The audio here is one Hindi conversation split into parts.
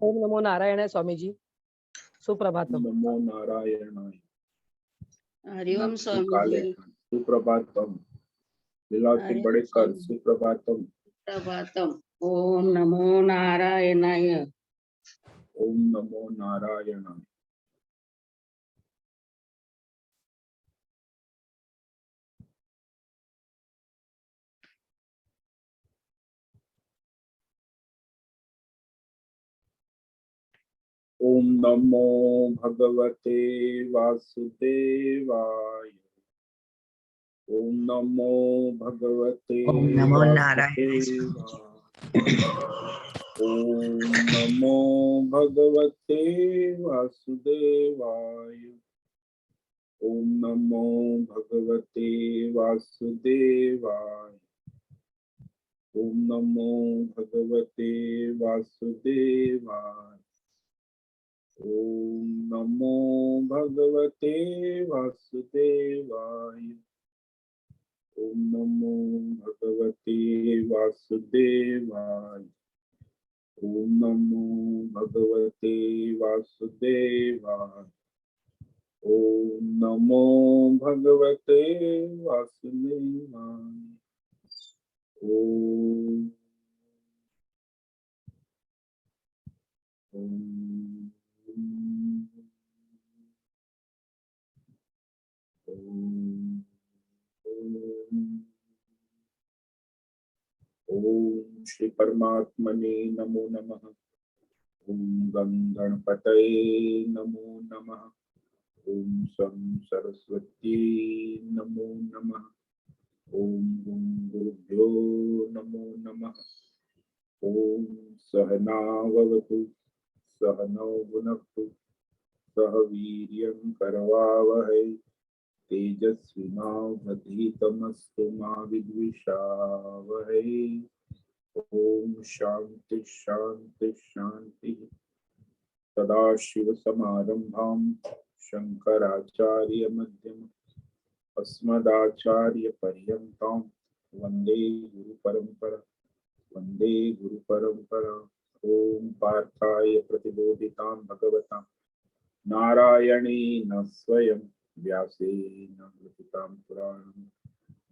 ओम नमो नारायणाय स्वामी जी, सुप्रभातम। नमो नारायणाय। हरिओम स्वामी जी। सुप्रभातम। लीलावती बड़ेकर सुप्रभातम। सुप्रभातम। ओम नमो नारायणाय। ओम नमो नारायणाय। ओम नमो भगवते वासुदेवाय। ओम नमो भगवते ओम नमो वासुदेवाय। ओम नमो भगवते वासुदेवाय। ओम नमो भगवते वासुदेवाय। ओम नमो भगवते वासुदेवाय। ओम नमो भगवते वासुदेवाय। ओम नमो भगवते वासुदेवाय। ओम नमो भगवते वासुदेवाय। ओम नमो भगवते वासुदेवाय। ओम ओम श्री परमात्मने नमो नमः। ओम गं गणपतये नमो नमः। ओम सं सरस्वती नमो नमः। ओम गुं गुरुभ्यो नमो नमः। ओम सहनाववतु सहनौ भुनक्तु सह वीर्यं करवावहै तेजस्विनावधीतमस्तु मा विद्विषावहै। ओम शांति शांति शांति। सदाशिवसमारंभां शंकराचार्य मध्यमम् अस्मदाचार्यपर्यन्तां वन्दे गुरुपरम्परा। वन्दे गुरुपरम्परा। ओम पार्थाय प्रतिबोधितां भगवतां नारायणेन स्वयं व्यासेन ग्रथितां पुराणं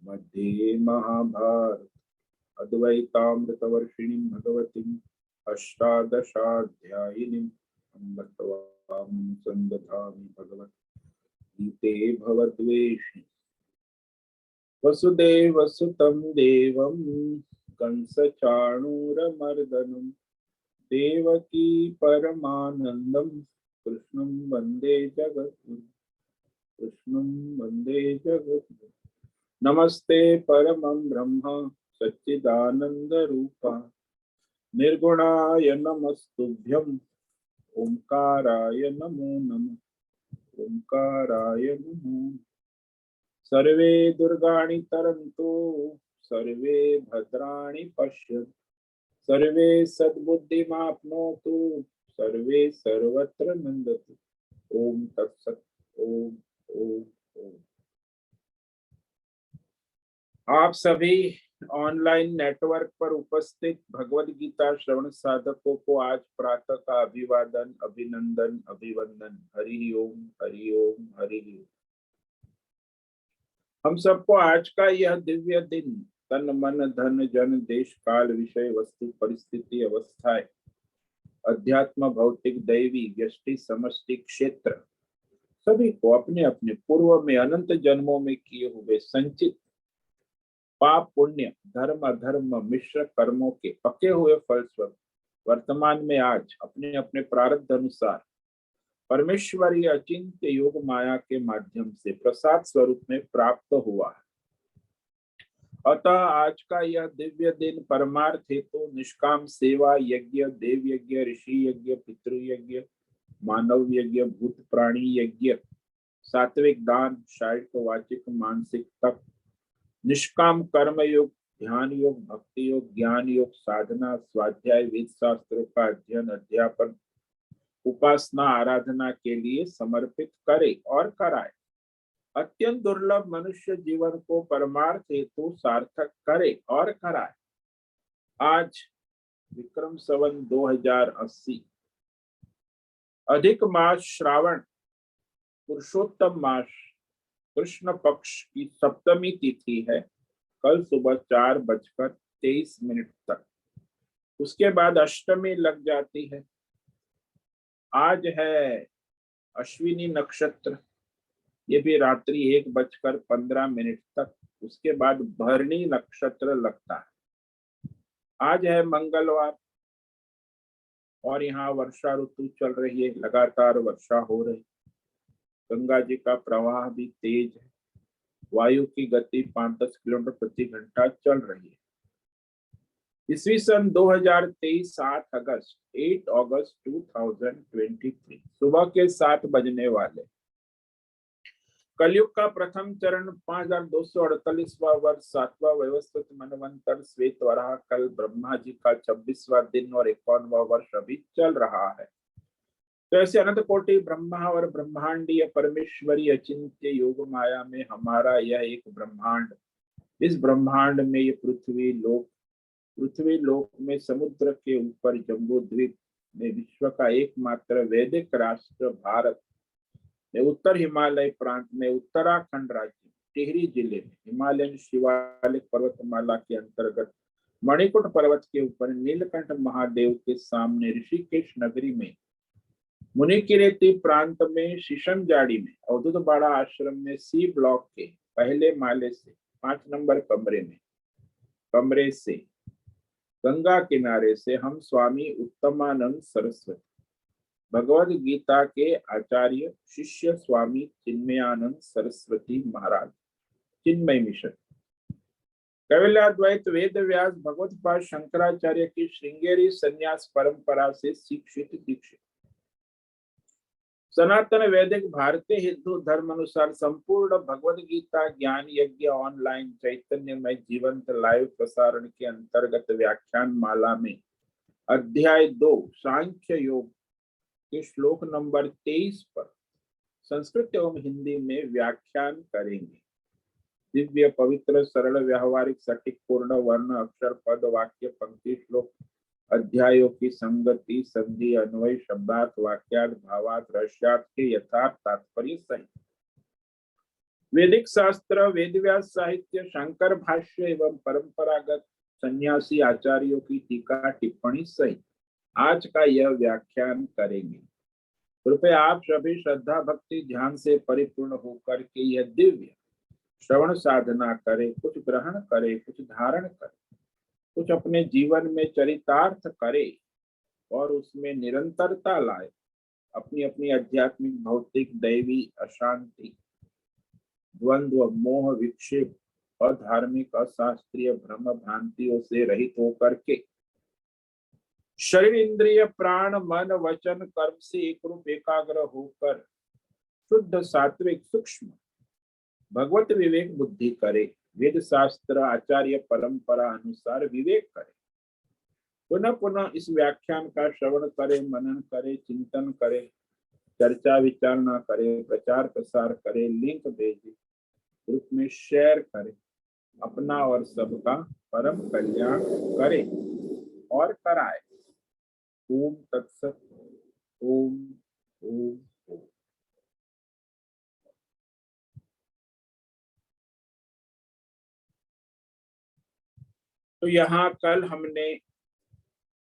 मध्ये महाभारत अद्वैतामृतवर्षिणीं भगवतीम् अष्टादशाध्यायिनीम् अमृतवां सन्दधामि भगवद्गीते भवद्वेषि वसुदेवसुतं देवं कंसचाणूरमर्दनं देवकी परमानन्दं कृष्णं वन्दे जगद्गुरुं। कृष्णं वन्दे जगद्गुरुं। नमस्ते परमं ब्रह्म सच्चिदानन्दरूपा निर्गुणाय नमस्तुभ्यं ओंकाराय नमो नमः। ओंकाराय नमो। सर्वे दुर्गाणि तरन्तु सर्वे भद्राणि पश्यन्तु सर्वे सद्बुद्धिमाप्नोतु सर्वे सर्वत्र नन्दतु। ओम तत्सत्। ओम ओम ओम। आप सभी ऑनलाइन नेटवर्क पर उपस्थित भगवद गीता श्रवण साधकों को आज प्रातः का अभिवादन अभिनंदन अभिवंदन। हरि ओम हरि ओम हरि ओम। हम सबको आज का यह दिव्य दिन तन मन धन जन देश काल विषय वस्तु परिस्थिति अवस्थाएं अध्यात्म भौतिक दैवी व्यष्टि समष्टि क्षेत्र सभी को अपने अपने पूर्व में अनंत जन्मों में किए हुए संचित पाप पुण्य धर्म अधर्म मिश्र कर्मों के पके हुए फलस्वरूप वर्तमान में आज अपने अपने प्रारब्ध अनुसार परमेश्वरीय अचिंत्य योग माया के माध्यम से प्रसाद स्वरूप में प्राप्त हुआ है। अतः आज का यह दिव्य दिन परमार्थ हेतु निष्काम सेवा यज्ञ देव यज्ञ ऋषि यज्ञ पितृ यज्ञ मानव यज्ञ भूत प्राणी यज्ञ सात्विक दान शारीरिक वाचिक मानसिक तप निष्काम कर्म योग ध्यान योग भक्ति योग ज्ञान योग साधना स्वाध्याय वेद शास्त्रों का अध्ययन अध्यापन उपासना आराधना के लिए समर्पित करे और कराए। अत्यंत दुर्लभ मनुष्य जीवन को परमार्थ हेतु सार्थक करे और कराए। आज विक्रम संवत 2080 अधिक मास श्रावण पुरुषोत्तम मास कृष्ण पक्ष की सप्तमी तिथि है, कल सुबह 4:23 तक। उसके बाद अष्टमी लग जाती है। आज है अश्विनी नक्षत्र, ये भी रात्रि 1:15 तक। उसके बाद भरणी नक्षत्र लगता है। आज है मंगलवार और यहाँ वर्षा ऋतु चल रही है, लगातार वर्षा हो रही। गंगा जी का प्रवाह भी तेज है। वायु की गति 5-10 किलोमीटर प्रति घंटा चल रही है। ईस्वी सन 2023 8 अगस्त 2023 सुबह के 7 बजने वाले। कलयुग का प्रथम चरण 5248वां वर्ष 7वां व्यवस्थित मनवंतर श्वेत वराह कल ब्रह्मा जी का 26वां दिन और 51वां वर्ष अभी चल रहा है। तो ऐसे अनंत कोटि ब्रह्मा और ब्रह्मांडीय परमेश्वरी अचिंत्य योग माया में हमारा यह एक ब्रह्मांड, इस ब्रह्मांड में ये पृथ्वी लोक में समुद्र के ऊपर जम्बू द्वीप में विश्व का एकमात्र वैदिक राष्ट्र भारत में उत्तर हिमालय प्रांत में उत्तराखंड राज्य टिहरी जिले में हिमालयन शिवालिक पर्वतमाला के अंतर्गत मणिकुट पर्वत के ऊपर नीलकंठ महादेव के सामने ऋषिकेश नगरी में मुनिकिरेती प्रांत में शीशमजाड़ी में अवधूत बाड़ा आश्रम में सी ब्लॉक के पहले माले से 5 नंबर कमरे से गंगा किनारे से हम स्वामी उत्तमानंद सरस्वती भगवद गीता के आचार्य शिष्य स्वामी चिन्मयानंद सरस्वती महाराज चिन्मय मिशन कैवल्याद्वैत वेद व्यास भगवत पाद शंकराचार्य की श्रृंगेरी संन्यास परंपरा से शिक्षित दीक्षित सनातन वैदिक भारतीय हिंदू धर्म अनुसार संपूर्ण भगवद गीता ज्ञान यज्ञ ऑनलाइन चैतन्यमय जीवंत लाइव प्रसारण के अंतर्गत व्याख्यान माला में अध्याय 2 सांख्य योग के श्लोक नंबर 23 पर संस्कृत एवं हिंदी में व्याख्यान करेंगे। दिव्य पवित्र सरल व्यावहारिक सटीक पूर्ण वर्ण अक्षर पद वाक्य पंक्ति श्लोक अध्यायों की संगति संधि अन्वय शब्दार्थ वाक्यार्थ भावार्थ रहस्यार्थ के यथार्थ तात्पर्य सहित वैदिक शास्त्र वेदव्यास साहित्य शंकर भाष्य एवं परंपरागत सन्यासी आचार्यों की टीका टिप्पणी सहित आज का यह व्याख्यान करेंगे। कृपया आप सभी श्रद्धा भक्ति ध्यान से परिपूर्ण होकर के यह दिव्य श्रवण साधना करें, कुछ ग्रहण करें, कुछ धारण करें, कुछ अपने जीवन में चरितार्थ करे और उसमें निरंतरता लाए। अपनी अपनी आध्यात्मिक भौतिक दैवी अशांति द्वंद्व मोह विक्षेप और धार्मिक अशास्त्रीय भ्रम भ्रांतियों से रहित होकर के शरीर इंद्रिय प्राण मन वचन कर्म से एक रूप एकाग्र होकर शुद्ध सात्विक सूक्ष्म भगवत विवेक बुद्धि करे, वेद शास्त्र आचार्य परंपरा अनुसार विवेक करे। पुनः पुनः इस व्याख्यान का श्रवण करे, मनन करे, चिंतन करे, चर्चा विचारणा करे, प्रचार प्रसार करे, लिंक भेजे, ग्रुप में शेयर करे, अपना और सबका परम कल्याण करे और कराए। ओम तत्सत। ओम ओम ओम। तो यहाँ कल हमने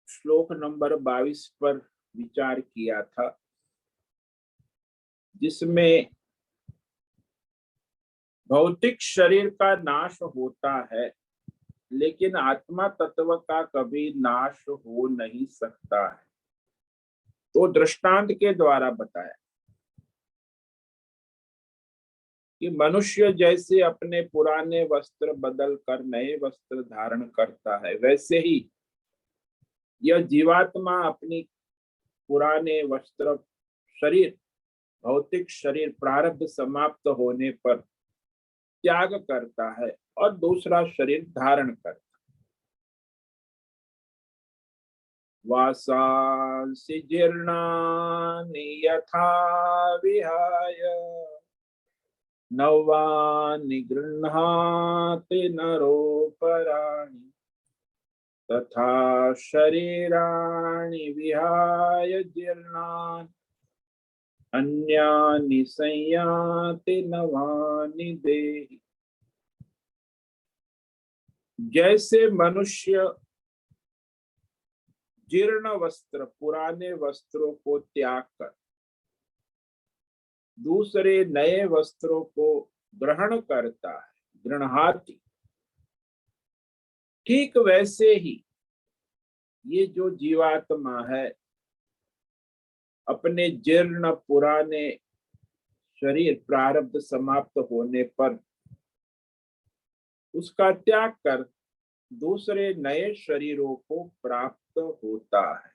श्लोक नंबर 22 पर विचार किया था, जिसमें भौतिक शरीर का नाश होता है लेकिन आत्मा तत्व का कभी नाश हो नहीं सकता है। तो दृष्टांत के द्वारा बताया कि मनुष्य जैसे अपने पुराने वस्त्र बदल कर नए वस्त्र धारण करता है, वैसे ही यह जीवात्मा अपनी पुराने वस्त्र शरीर भौतिक शरीर प्रारब्ध समाप्त होने पर त्याग करता है और दूसरा शरीर धारण करता है। वासांसि जीर्णानि यथा विहाय नवानि गृह्णाति नरोपराणि तथा शरीराणि विहाय जीर्णानि अन्यानि संयाति नवानि देहि। जैसे मनुष्य जीर्ण वस्त्र, पुराने वस्त्रों को त्याग कर दूसरे नए वस्त्रों को ग्रहण करता है, गृह्णाति, ठीक वैसे ही ये जो जीवात्मा है अपने जीर्ण पुराने शरीर प्रारब्ध समाप्त होने पर उसका त्याग कर दूसरे नए शरीरों को प्राप्त होता है।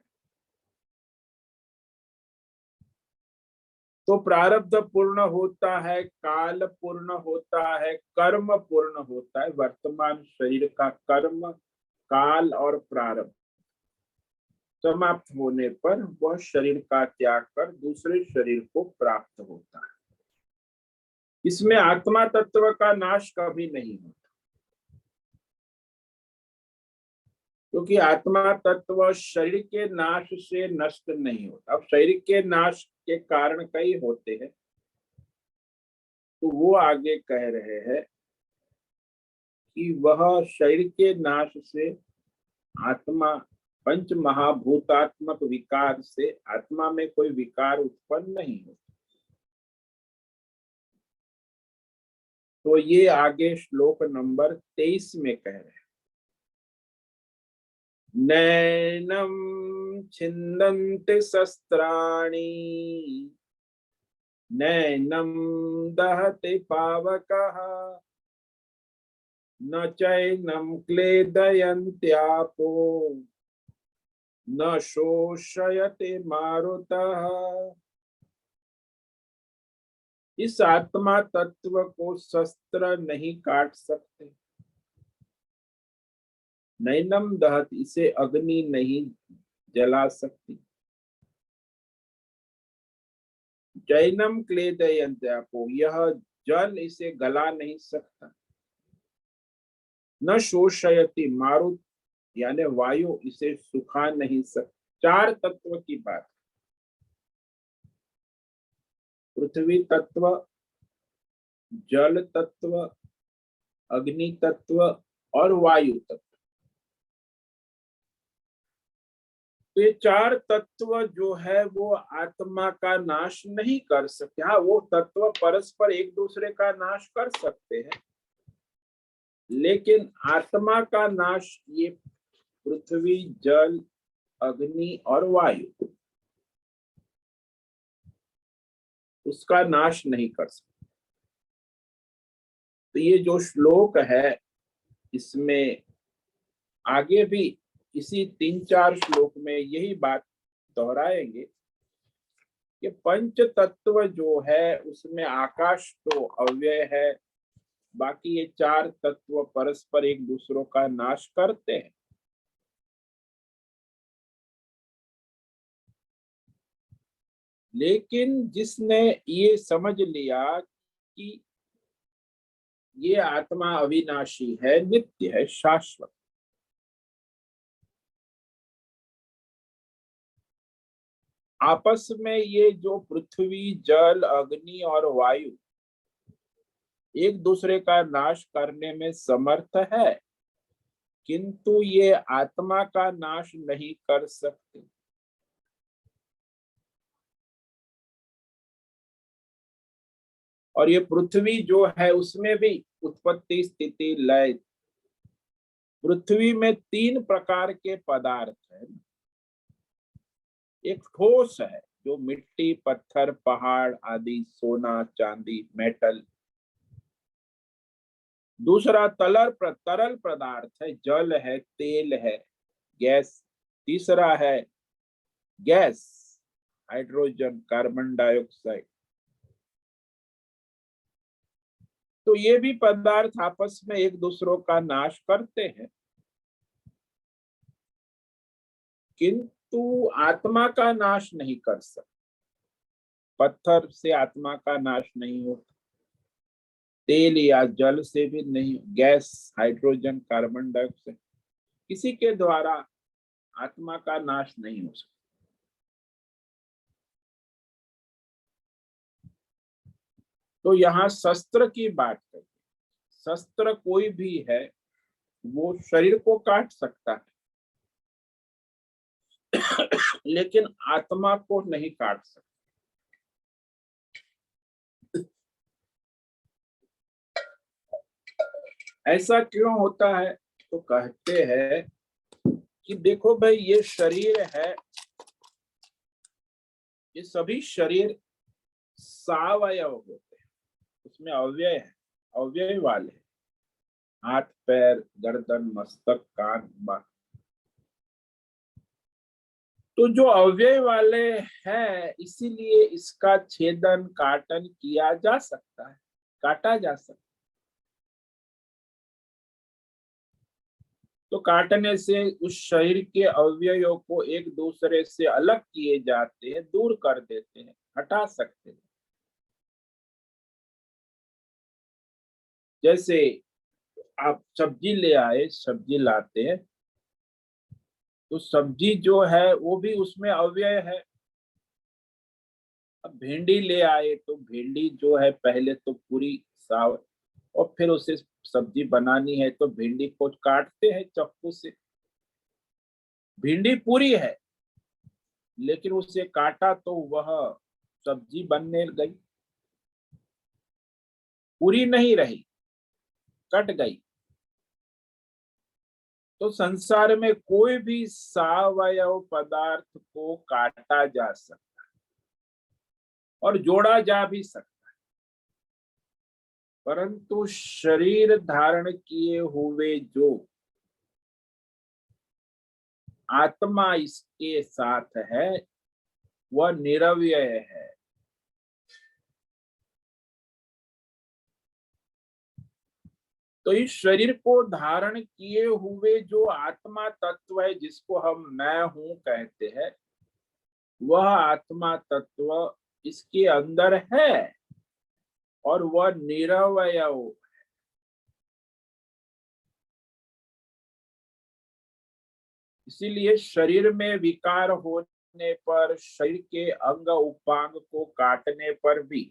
तो प्रारब्ध पूर्ण होता है, काल पूर्ण होता है, कर्म पूर्ण होता है। वर्तमान शरीर का कर्म, काल और प्रारब्ध समाप्त होने पर वह शरीर का त्याग कर दूसरे शरीर को प्राप्त होता है। इसमें आत्मा तत्व का नाश कभी नहीं होता, क्योंकि आत्मा तत्व शरीर के नाश से नष्ट नहीं होता। अब शरीर के नाश के कारण कई होते हैं, तो वो आगे कह रहे हैं कि वह शरीर के नाश से आत्मा, पंच महाभूतात्मक विकार से आत्मा में कोई विकार उत्पन्न नहीं होता। तो ये आगे श्लोक नंबर 23 में कह रहे हैं, नैनम छिन्दन्ति शस्त्राणि, नैनम दहति पावकः, न चैनम क्लेदयन्त्यापो, न शोषयते मारुतः। इस आत्मा तत्व को शस्त्र नहीं काट सकते। नैनम दहत, इसे अग्नि नहीं जला सकती। जैनम क्लेदयन्त्यापो, यह जल इसे गला नहीं सकता। न शोषयति, मारुत यानी वायु इसे सुखा नहीं सकता। चार तत्व की बात, पृथ्वी तत्व, जल तत्व, अग्नि तत्व और वायु तत्व। तो ये चार तत्व जो है वो आत्मा का नाश नहीं कर सकते। हाँ, वो तत्व परस्पर एक दूसरे का नाश कर सकते हैं, लेकिन आत्मा का नाश ये पृथ्वी, जल, अग्नि और वायु उसका नाश नहीं कर सकते। तो ये जो श्लोक है इसमें आगे भी इसी 3-4 श्लोक में यही बात दोहराएंगे कि पंच तत्व जो है उसमें आकाश तो अव्यय है, बाकी ये चार तत्व परस्पर एक दूसरों का नाश करते हैं। लेकिन जिसने ये समझ लिया कि ये आत्मा अविनाशी है, नित्य है, शाश्वत, आपस में ये जो पृथ्वी, जल, अग्नि और वायु एक दूसरे का नाश करने में समर्थ है, किंतु ये आत्मा का नाश नहीं कर सकते। और ये पृथ्वी जो है उसमें भी उत्पत्ति, स्थिति, लय। पृथ्वी में 3 प्रकार के पदार्थ है। एक ठोस है जो मिट्टी, पत्थर, पहाड़ आदि, सोना, चांदी, मेटल। दूसरा तरल पदार्थ है, जल है, तेल है, गैस। तीसरा है गैस, हाइड्रोजन, कार्बन डाइऑक्साइड। तो ये भी पदार्थ आपस में एक दूसरों का नाश करते हैं, किंतु आत्मा का नाश नहीं कर सकते। पत्थर से आत्मा का नाश नहीं होता, तेल या जल से भी नहीं, गैस, हाइड्रोजन, कार्बन डाइऑक्साइड, किसी के द्वारा आत्मा का नाश नहीं हो सकता। तो यहाँ शस्त्र की बात करें, शस्त्र कोई भी है वो शरीर को काट सकता है लेकिन आत्मा को नहीं काट सकता। ऐसा क्यों होता है? तो कहते हैं कि देखो भाई, ये शरीर है, ये सभी शरीर सावयव होते हैं, उसमें अव्यय है, अव्यय वाले हैं। हाथ, पैर, गर्दन, मस्तक, कान, बात। तो जो अव्यय वाले हैं, इसीलिए इसका छेदन काटन किया जा सकता है, काटा जा सकता है। तो काटने से उस शरीर के अवयवों को एक दूसरे से अलग किए जाते हैं, दूर कर देते हैं, हटा सकते हैं। जैसे आप सब्जी ले आए, सब्जी लाते हैं, तो सब्जी जो है वो भी उसमें अव्यय है। अब भिंडी ले आए तो भिंडी जो है पहले तो पूरी साव, और फिर उसे सब्जी बनानी है तो भिंडी को काटते हैं चाकू से। भिंडी पूरी है लेकिन उसे काटा तो वह सब्जी बनने गई, पूरी नहीं रही, कट गई। तो संसार में कोई भी सावयव पदार्थ को काटा जा सकता है और जोड़ा जा भी सकता है, परंतु शरीर धारण किए हुए जो आत्मा इसके साथ है वह निरवयव है। तो इस शरीर को धारण किए हुए जो आत्मा तत्व है, जिसको हम मैं हूं कहते हैं, वह आत्मा तत्व इसके अंदर है और वह निरवयव। इसीलिए शरीर में विकार होने पर, शरीर के अंग उपांग को काटने पर भी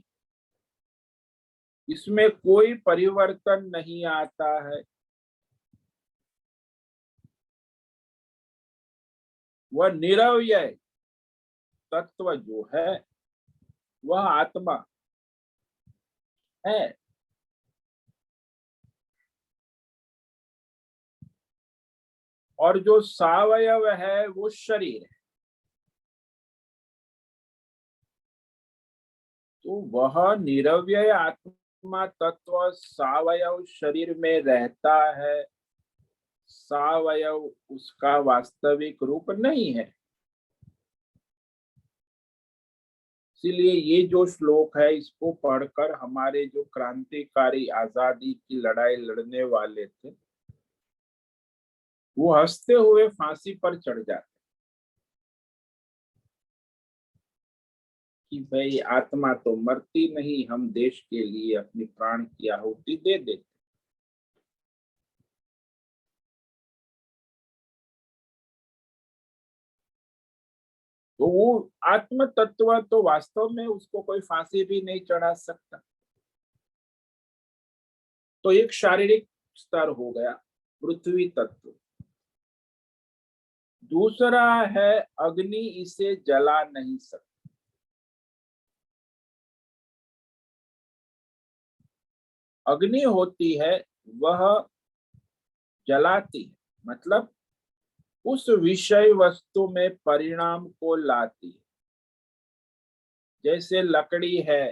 इसमें कोई परिवर्तन नहीं आता है। वह निरवयव तत्व जो है वह आत्मा है। और जो सावयव है वो शरीर है। तो वह निरवयव आत्मा तत्व सावयव शरीर में रहता है। सावयव उसका वास्तविक रूप नहीं है। इसीलिए ये जो श्लोक है, इसको पढ़कर हमारे जो क्रांतिकारी आजादी की लड़ाई लड़ने वाले थे, वो हंसते हुए फांसी पर चढ़ जाते कि भाई आत्मा तो मरती नहीं, हम देश के लिए अपनी प्राण की आहुति दे देते। तो वो आत्म तत्व तो वास्तव में उसको कोई फांसी भी नहीं चढ़ा सकता। तो एक शारीरिक स्तर हो गया, पृथ्वी तत्व। दूसरा है अग्नि, इसे जला नहीं सकती। अग्नि होती है वह जलाती है, मतलब उस विषय वस्तु में परिणाम को लाती है। जैसे लकड़ी है,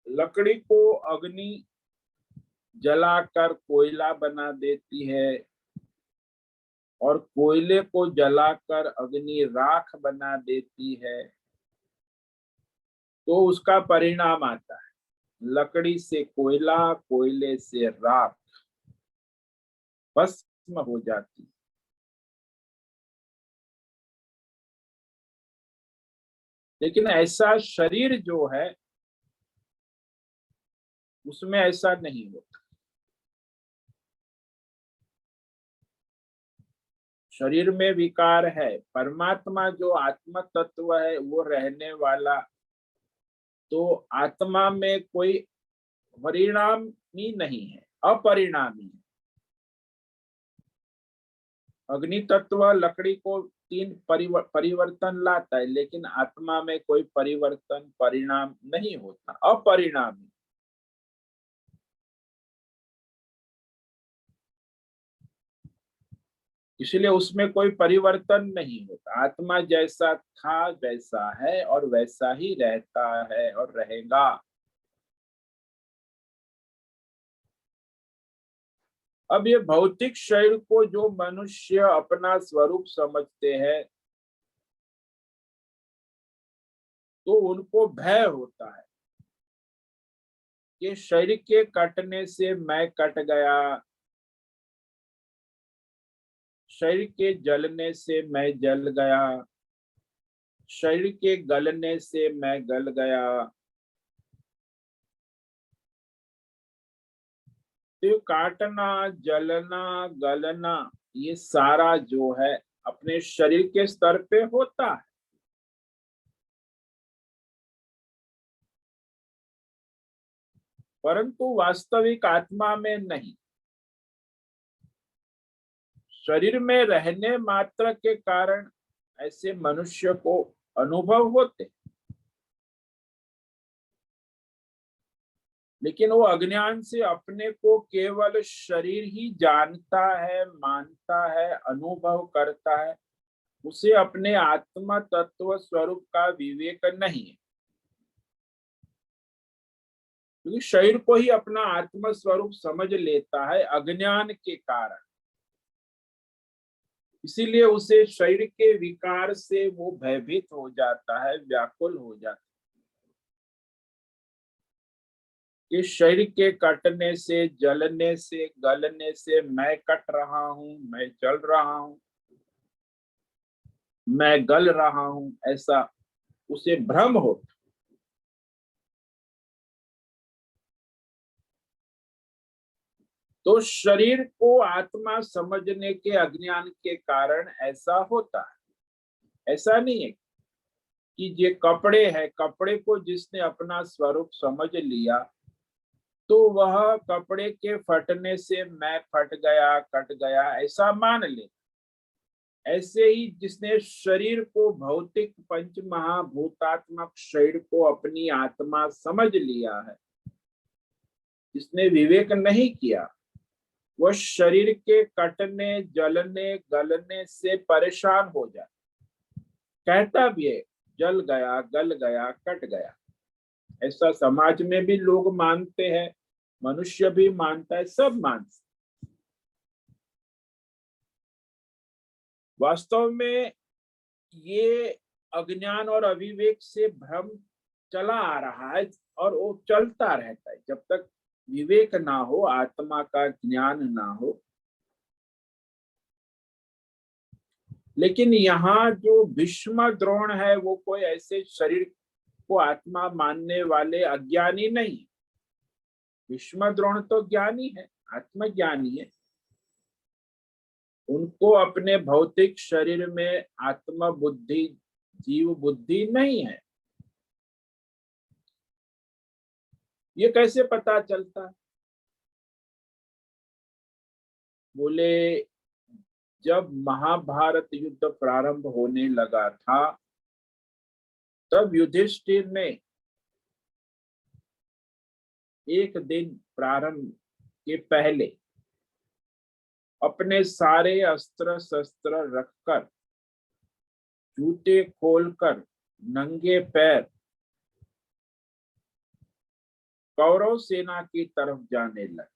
लकड़ी को अग्नि जलाकर कोयला बना देती है और कोयले को जलाकर अग्नि राख बना देती है। तो उसका परिणाम आता है, लकड़ी से कोयला, कोयले से राख, भस्म हो जाती है। लेकिन ऐसा शरीर जो है उसमें ऐसा नहीं होता। शरीर में विकार है, परमात्मा जो आत्म तत्व है वो रहने वाला तो आत्मा में कोई परिणामी नहीं है, अपरिणामी है। अग्नि तत्व लकड़ी को तीन परिवर्तन लाता है, लेकिन आत्मा में कोई परिवर्तन परिणाम नहीं होता, अपरिणामी। इसलिए उसमें कोई परिवर्तन नहीं होता। आत्मा जैसा था वैसा है और वैसा ही रहता है और रहेगा। अब ये भौतिक शरीर को जो मनुष्य अपना स्वरूप समझते हैं, तो उनको भय होता है कि शरीर के कटने से मैं कट गया, शरीर के जलने से मैं जल गया, शरीर के गलने से मैं गल गया। तो काटना, जलना, गलना, ये सारा जो है अपने शरीर के स्तर पे होता है। परंतु वास्तविक आत्मा में नहीं। शरीर में रहने मात्र के कारण ऐसे मनुष्य को अनुभव होते, लेकिन वो अज्ञान से अपने को केवल शरीर ही जानता है, मानता है, अनुभव करता है। उसे अपने आत्मा तत्व स्वरूप का विवेक नहीं है, क्योंकि शरीर को ही अपना आत्म स्वरूप समझ लेता है अज्ञान के कारण। इसीलिए उसे शरीर के विकार से वो भयभीत हो जाता है, व्याकुल हो जाता है कि शरीर के कटने से, जलने से, गलने से मैं कट रहा हूं, मैं जल रहा हूं, मैं गल रहा हूं, ऐसा उसे भ्रम हो। तो शरीर को आत्मा समझने के अज्ञान के कारण ऐसा होता है। ऐसा नहीं है कि ये कपड़े है, कपड़े को जिसने अपना स्वरूप समझ लिया तो वह कपड़े के फटने से मैं फट गया, कट गया, ऐसा मान ले। ऐसे ही जिसने शरीर को, भौतिक पंच महाभूतात्मक शरीर को अपनी आत्मा समझ लिया है, जिसने विवेक नहीं किया, वह शरीर के कटने, जलने, गलने से परेशान हो जाए। कहता भी है जल गया, गल गया, कट गया। ऐसा समाज में भी लोग मानते हैं, मनुष्य भी मानता है, सब मानते। वास्तव में ये अज्ञान और अविवेक से भ्रम चला आ रहा है और वो चलता रहता है जब तक विवेक ना हो, आत्मा का ज्ञान ना हो। लेकिन यहाँ जो भीष्म द्रोण है वो कोई ऐसे शरीर को आत्मा मानने वाले अज्ञानी नहीं। भीष्म द्रोण तो ज्ञानी है, आत्मज्ञानी है। उनको अपने भौतिक शरीर में आत्म बुद्धि, जीव बुद्धि नहीं है। ये कैसे पता चलता है? बोले जब महाभारत युद्ध प्रारंभ होने लगा था, तब युधिष्ठिर ने एक दिन प्रारंभ के पहले अपने सारे अस्त्र शस्त्र रखकर, जूते खोलकर, नंगे पैर कौरव सेना की तरफ जाने लगे,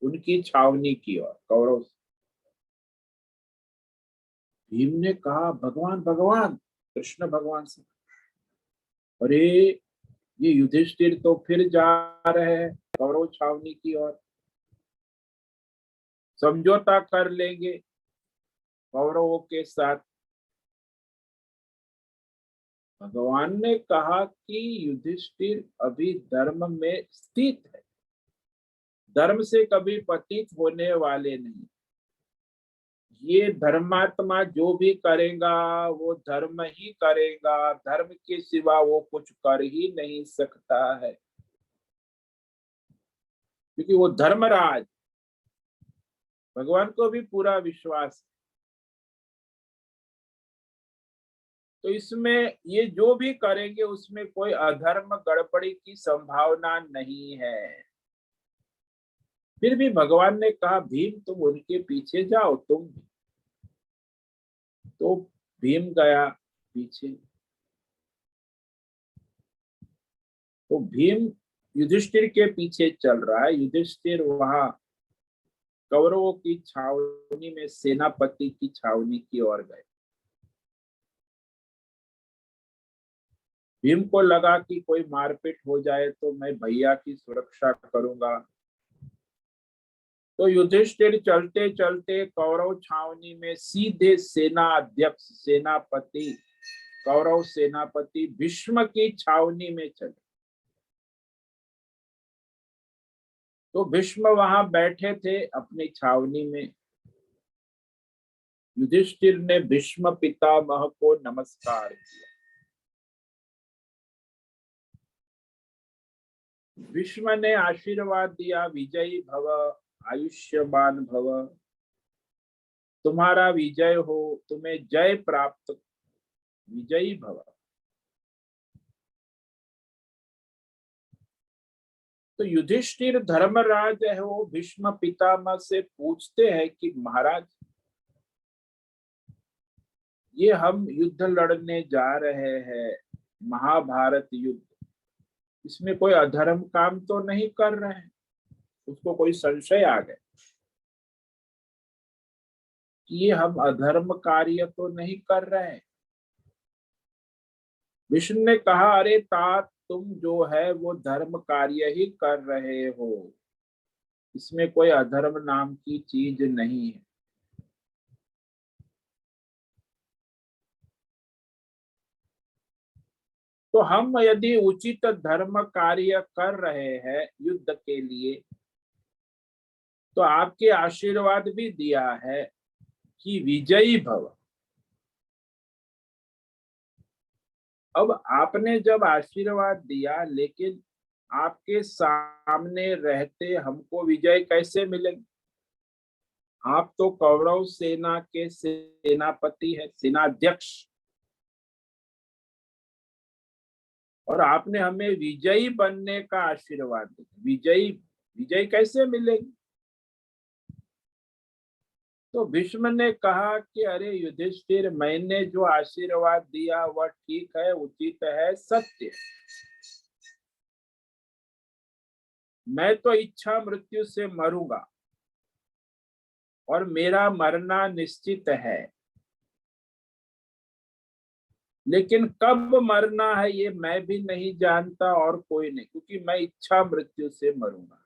उनकी छावनी की ओर। कौरव, भीम ने कहा भगवान भगवान, कृष्ण भगवान से, अरे ये युधिष्ठिर तो फिर जा रहे हैं कौरव छावनी की ओर, समझौता कर लेंगे कौरवों के साथ। भगवान ने कहा कि युधिष्ठिर अभी धर्म में स्थित है, धर्म से कभी पतित होने वाले नहीं। ये धर्मात्मा जो भी करेगा वो धर्म ही करेगा, धर्म के सिवा वो कुछ कर ही नहीं सकता है, क्योंकि वो धर्मराज। भगवान को भी पूरा विश्वास है। तो इसमें ये जो भी करेंगे उसमें कोई अधर्म गड़बड़ी की संभावना नहीं है। फिर भी भगवान ने कहा भीम तुम उनके पीछे जाओ, तुम भी। तो भीम गया पीछे। तो भीम युधिष्ठिर के पीछे चल रहा है। युधिष्ठिर वहां कौरवों की छावनी में सेनापति की छावनी की ओर गए। भीम को लगा कि कोई मारपीट हो जाए तो मैं भैया की सुरक्षा करूंगा। तो युधिष्ठिर चलते चलते कौरव छावनी में सीधे सेना अध्यक्ष सेनापति कौरव सेनापति भीष्म की छावनी में चले। तो भीष्म वहां बैठे थे अपनी छावनी में। युधिष्ठिर ने भीष्म पितामह को नमस्कार किया। भीष्म ने आशीर्वाद दिया, विजयी भव, आयुष्यमान भव, तुम्हारा विजय हो, तुम्हें जय प्राप्त, विजयी भव। तो युधिष्ठिर धर्मराज है, वो भीष्म पितामह से पूछते हैं कि महाराज ये हम युद्ध लड़ने जा रहे हैं, महाभारत युद्ध, इसमें कोई अधर्म काम तो नहीं कर रहे हैं? उसको कोई संशय आ गया कि ये हम अधर्म कार्य तो नहीं कर रहे हैं। विष्णु ने कहा अरे तात तुम जो है वो धर्म कार्य ही कर रहे हो, इसमें कोई अधर्म नाम की चीज नहीं है। तो हम यदि उचित धर्म कार्य कर रहे हैं युद्ध के लिए, तो आपके आशीर्वाद भी दिया है कि विजयी भव। अब आपने जब आशीर्वाद दिया, लेकिन आपके सामने रहते हमको विजय कैसे मिलेगी? आप तो कौरव सेना के सेनापति है, सेनाध्यक्ष, और आपने हमें विजयी बनने का आशीर्वाद दिया। विजय कैसे मिलेगी? तो भीष्म ने कहा कि अरे युधिष्ठिर, मैंने जो आशीर्वाद दिया वह ठीक है, उचित है, सत्य। मैं तो इच्छा मृत्यु से मरूंगा और मेरा मरना निश्चित है, लेकिन कब मरना है ये मैं भी नहीं जानता और कोई नहीं, क्योंकि मैं इच्छा मृत्यु से मरूंगा।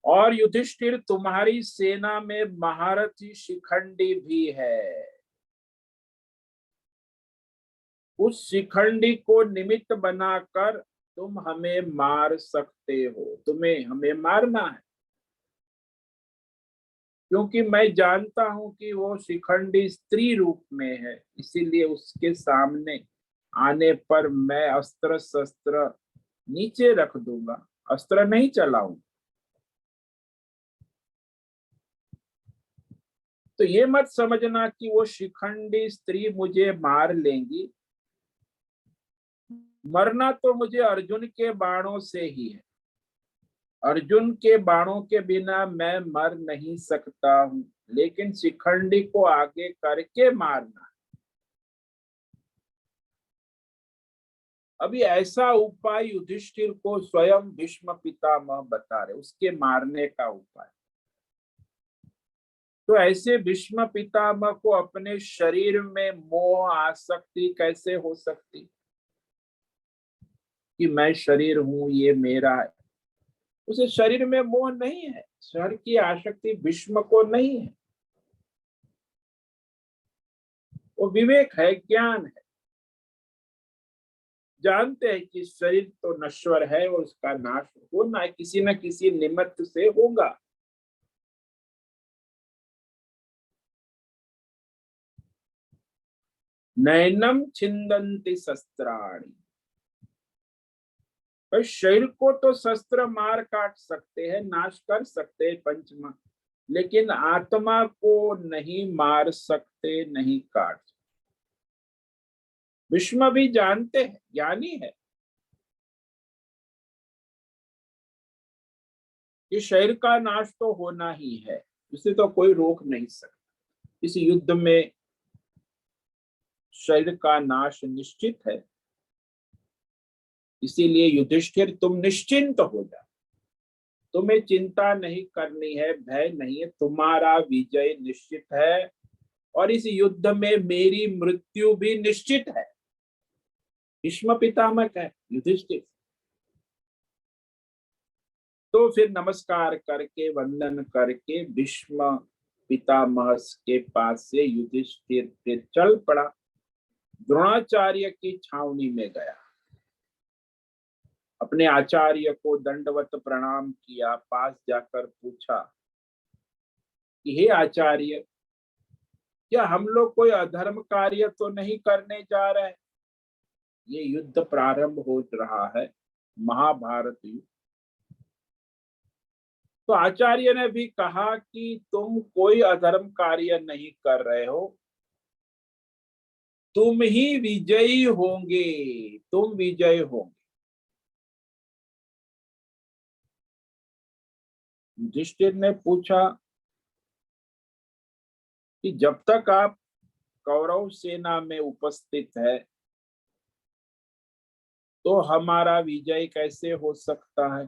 और युधिष्ठिर तुम्हारी सेना में महारथी शिखंडी भी है, उस शिखंडी को निमित्त बनाकर तुम हमें मार सकते हो, तुम्हें हमें मारना है, क्योंकि मैं जानता हूं कि वो शिखंडी स्त्री रूप में है, इसीलिए उसके सामने आने पर मैं अस्त्र शस्त्र नीचे रख दूंगा, अस्त्र नहीं चलाऊंगा। तो ये मत समझना कि वो शिखंडी स्त्री मुझे मार लेंगी, मरना तो मुझे अर्जुन के बाणों से ही है। अर्जुन के बाणों के बिना मैं मर नहीं सकता हूं, लेकिन शिखंडी को आगे करके मारना। अभी ऐसा उपाय युधिष्ठिर को स्वयं भीष्म पितामह बता रहे, उसके मारने का उपाय। तो ऐसे भीष्म पितामह को अपने शरीर में मोह आसक्ति कैसे हो सकती कि मैं शरीर हूं, ये मेरा है? उसे शरीर में मोह नहीं है, शरीर की आसक्ति भीष्म को नहीं है। वो विवेक है, ज्ञान है, जानते हैं कि शरीर तो नश्वर है और उसका नाश होना है, किसी न किसी निमित्त से होगा। नैनम छिंदन्ति शस्त्राणि। भाई शरीर को तो शस्त्र मार काट सकते हैं, नाश कर सकते हैं पंचमा, लेकिन आत्मा को नहीं मार सकते, नहीं काट सकते। भीष्म भी जानते हैं, ज्ञानी है, कि शरीर का नाश तो होना ही है, इसे तो कोई रोक नहीं सकता। इस युद्ध में शरीर का नाश निश्चित है, इसीलिए युधिष्ठिर तुम निश्चिंत हो जाओ, तुम्हें चिंता नहीं करनी है, भय नहीं है, तुम्हारा विजय निश्चित है और इस युद्ध में मेरी मृत्यु भी निश्चित है। भीष्म पितामह है युधिष्ठिर। तो फिर नमस्कार करके वंदन करके भीष्म पितामह के पास से युधिष्ठिर फिर चल पड़ा, द्रोणाचार्य की छावनी में गया, अपने आचार्य को दंडवत प्रणाम किया, पास जाकर पूछा कि हे आचार्य, क्या हम लोग कोई अधर्म कार्य तो नहीं करने जा रहे? ये युद्ध प्रारंभ हो रहा है, महाभारत युद्ध। तो आचार्य ने भी कहा कि तुम कोई अधर्म कार्य नहीं कर रहे हो, तुम ही विजयी होंगे, तुम विजयी होंगे। युधिष्ठिर ने पूछा कि जब तक आप कौरव सेना में उपस्थित है तो हमारा विजय कैसे हो सकता है?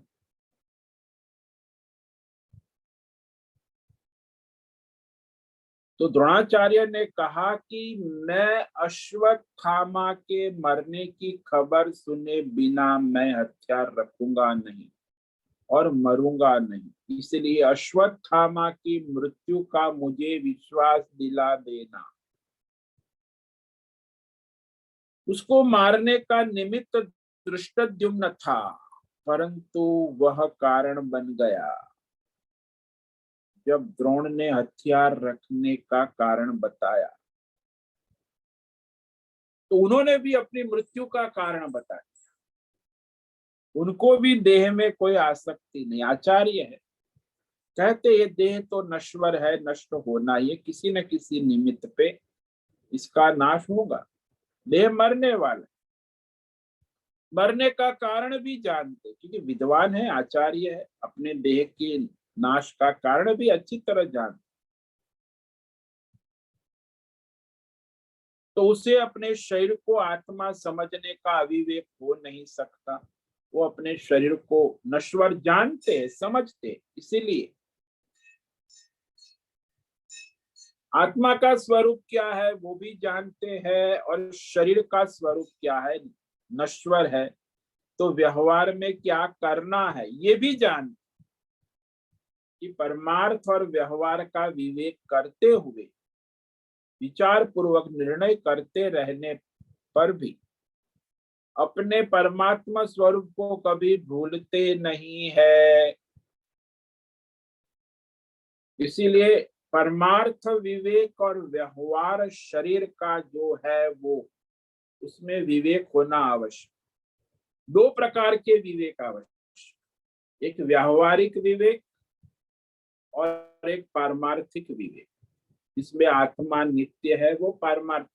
तो द्रोणाचार्य ने कहा कि मैं अश्वत्थामा के मरने की खबर सुने बिना मैं हथियार रखूंगा नहीं और मरूंगा नहीं, इसलिए अश्वत्थामा की मृत्यु का मुझे विश्वास दिला देना। उसको मारने का निमित्त धृष्टद्युम्न था, परंतु वह कारण बन गया जब द्रोण ने हथियार रखने का कारण बताया, तो उन्होंने भी अपनी मृत्यु का कारण बताया। उनको भी देह में कोई आसक्ति नहीं, आचार्य है, कहते ये देह तो नश्वर है, नष्ट होना, ये किसी न किसी निमित्त पे इसका नाश होगा, देह मरने वाला। मरने का कारण भी जानते, क्योंकि विद्वान है, आचार्य है, अपने देह के नाश का कारण भी अच्छी तरह जानते। तो उसे अपने शरीर को आत्मा समझने का अविवेक हो नहीं सकता, वो अपने शरीर को नश्वर जानते हैं, समझते, इसीलिए आत्मा का स्वरूप क्या है वो भी जानते हैं और शरीर का स्वरूप क्या है, नश्वर है, तो व्यवहार में क्या करना है ये भी जानते कि परमार्थ और व्यवहार का विवेक करते हुए विचार पूर्वक निर्णय करते रहने पर भी अपने परमात्मा स्वरूप को कभी भूलते नहीं है। इसीलिए परमार्थ विवेक और व्यवहार शरीर का जो है वो, उसमें विवेक होना आवश्यक। दो प्रकार के विवेक आवश्यक, एक व्यावहारिक विवेक और एक पारमार्थिक विवेक। इसमें आत्मा नित्य है वो पारमार्थिक,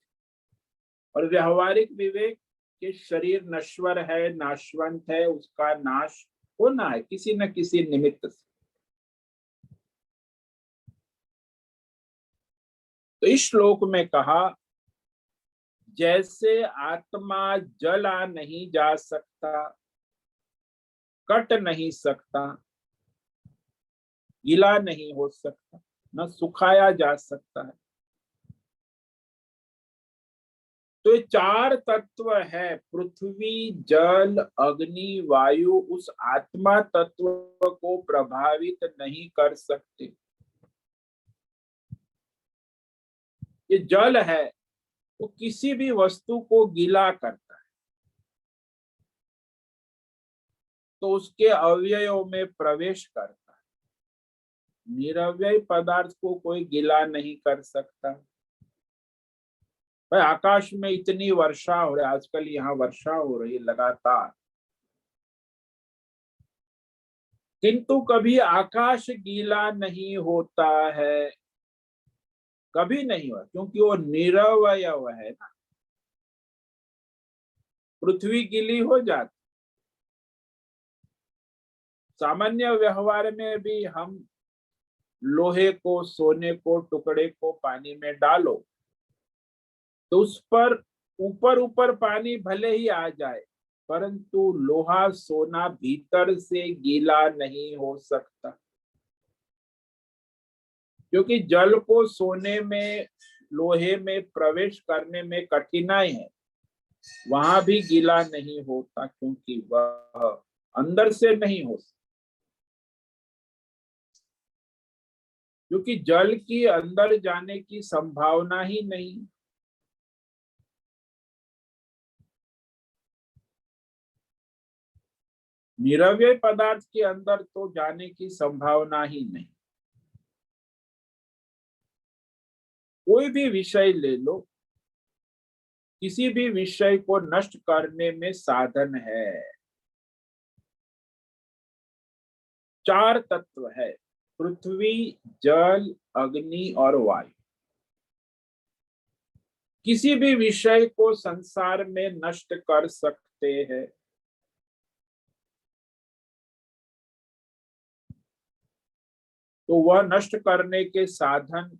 और व्यवहारिक विवेक के शरीर नश्वर है, नाशवंत है, उसका नाश होना है किसी न किसी निमित्त से। तो इस श्लोक में कहा, जैसे आत्मा जला नहीं जा सकता, कट नहीं सकता, गीला नहीं हो सकता, न सुखाया जा सकता है, तो ये चार तत्व है, पृथ्वी जल अग्नि वायु, उस आत्मा तत्व को प्रभावित नहीं कर सकते। ये जल है वो किसी भी वस्तु को गीला करता है, तो उसके अवयवों में प्रवेश करता है। निरवयव पदार्थ को कोई गीला नहीं कर सकता। भाई आकाश में इतनी वर्षा हो रही है, आजकल यहाँ वर्षा हो रही है लगातार, किंतु कभी आकाश गीला नहीं होता है, कभी नहीं हुआ, क्योंकि वो निरवय है ना। पृथ्वी गीली हो जाती, सामान्य व्यवहार में भी हम लोहे को, सोने को, टुकड़े को पानी में डालो तो उस पर ऊपर ऊपर पानी भले ही आ जाए, परंतु लोहा सोना भीतर से गीला नहीं हो सकता, क्योंकि जल को सोने में, लोहे में प्रवेश करने में कठिनाई है। वहां भी गीला नहीं होता, क्योंकि वह अंदर से नहीं हो सकता, क्योंकि जल की अंदर जाने की संभावना ही नहीं। निरव्यय पदार्थ के अंदर तो जाने की संभावना ही नहीं। कोई भी विषय ले लो, किसी भी विषय को नष्ट करने में साधन है। चार तत्व है, पृथ्वी, जल, अग्नि और वायु। किसी भी विषय को संसार में नष्ट कर सकते हैं। तो वह नष्ट करने के साधन,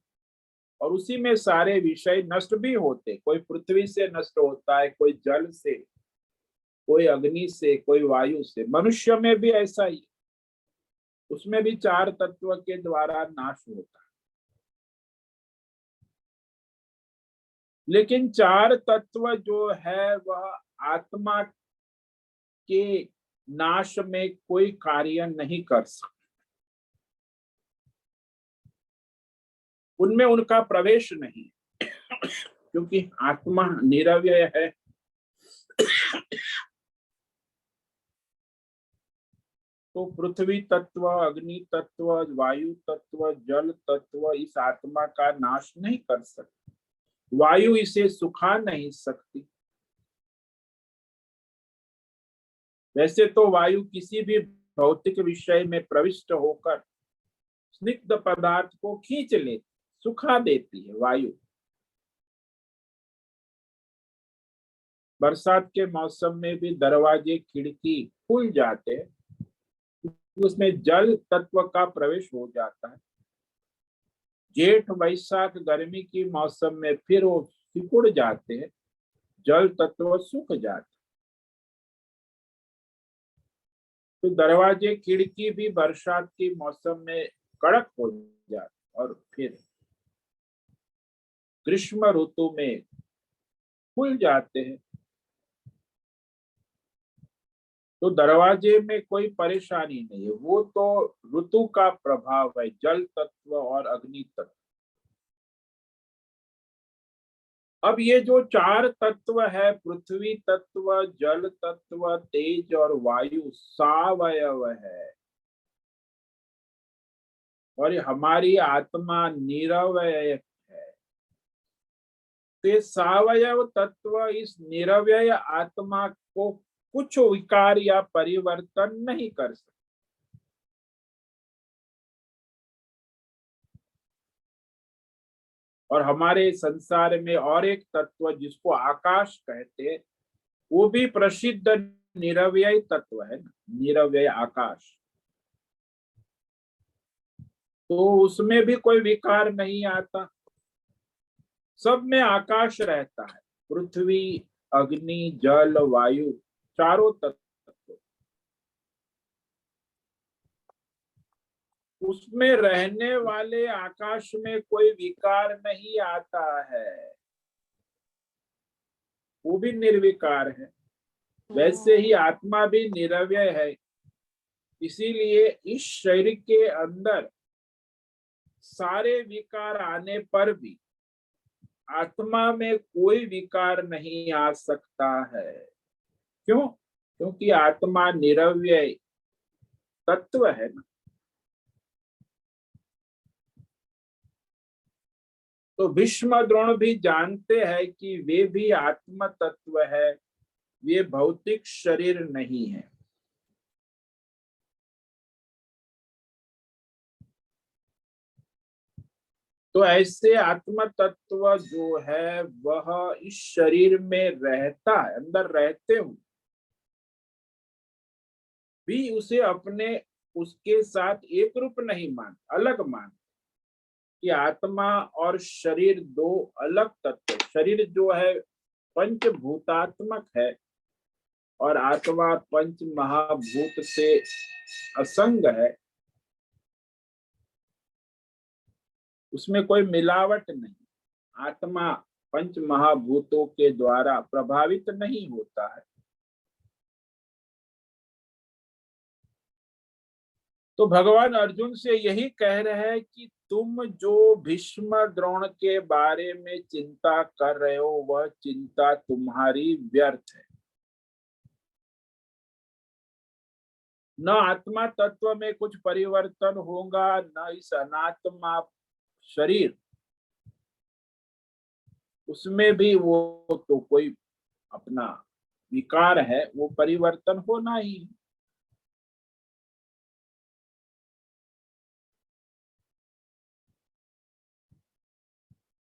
और उसी में सारे विषय नष्ट भी होते। कोई पृथ्वी से नष्ट होता है, कोई जल से, कोई अग्नि से, कोई वायु से। मनुष्य में भी ऐसा ही, उसमें भी चार तत्व के द्वारा नाश होता है। लेकिन चार तत्व जो है वह आत्मा के नाश में कोई कार्य नहीं कर सकते, उनमें उनका प्रवेश नहीं, क्योंकि आत्मा निरव्यय है। तो पृथ्वी तत्व, अग्नि तत्व, वायु तत्व, जल तत्व इस आत्मा का नाश नहीं कर सकते। वायु इसे सुखा नहीं सकती। वैसे तो वायु किसी भी भौतिक विषय में प्रविष्ट होकर स्निग्ध पदार्थ को खींच लेती, सुखा देती है वायु। बरसात के मौसम में भी दरवाजे, खिड़की खुल जाते हैं, उसमें जल तत्व का प्रवेश हो जाता है। जेठ, वैशाख, गर्मी की मौसम में फिर वो सिकुड़ जाते हैं, जल तत्व सूख जाते। तो दरवाजे, खिड़की भी बरसात के मौसम में कड़क हो जाते और फिर ग्रीष्म ऋतु में खुल जाते हैं। तो दरवाजे में कोई परेशानी नहीं है, वो तो ऋतु का प्रभाव है, जल तत्व और अग्नि तत्व। अब ये जो चार तत्व है, पृथ्वी तत्व, जल तत्व, तेज और वायु, सावयव है, और ये हमारी आत्मा निरवय है। तो ये सावयव तत्व इस निरवय आत्मा को कुछ विकार या परिवर्तन नहीं कर सकते। और हमारे संसार में और एक तत्व जिसको आकाश कहते हैं, वो भी प्रसिद्ध निरव्यय तत्व है ना, निरव्यय आकाश। तो उसमें भी कोई विकार नहीं आता, सब में आकाश रहता है। पृथ्वी, अग्नि, जल, वायु, चारों तत्व, उसमें रहने वाले आकाश में कोई विकार नहीं आता है, वो भी निर्विकार है। वैसे ही आत्मा भी निरव्यय है, इसीलिए इस शरीर के अंदर सारे विकार आने पर भी आत्मा में कोई विकार नहीं आ सकता है। क्यों? क्योंकि आत्मा निरव्यय तत्व है ना। तो भीष्म द्रोण भी जानते हैं कि वे भी आत्म तत्व है, वे भौतिक शरीर नहीं है। तो ऐसे आत्म तत्व जो है वह इस शरीर में रहता है, अंदर रहते हुए भी उसे अपने उसके साथ एक रूप नहीं मान, अलग मान, कि आत्मा और शरीर दो अलग तत्व। शरीर जो है पंचभूतात्मक है और आत्मा पंच महाभूत से असंग है, उसमें कोई मिलावट नहीं। आत्मा पंच महाभूतों के द्वारा प्रभावित नहीं होता है। तो भगवान अर्जुन से यही कह रहे हैं कि तुम जो भीष्म द्रोण के बारे में चिंता कर रहे हो वह चिंता तुम्हारी व्यर्थ है। न आत्मा तत्व में कुछ परिवर्तन होगा, न इस अनात्मा शरीर उसमें भी वो तो कोई अपना विकार है, वो परिवर्तन होना ही है।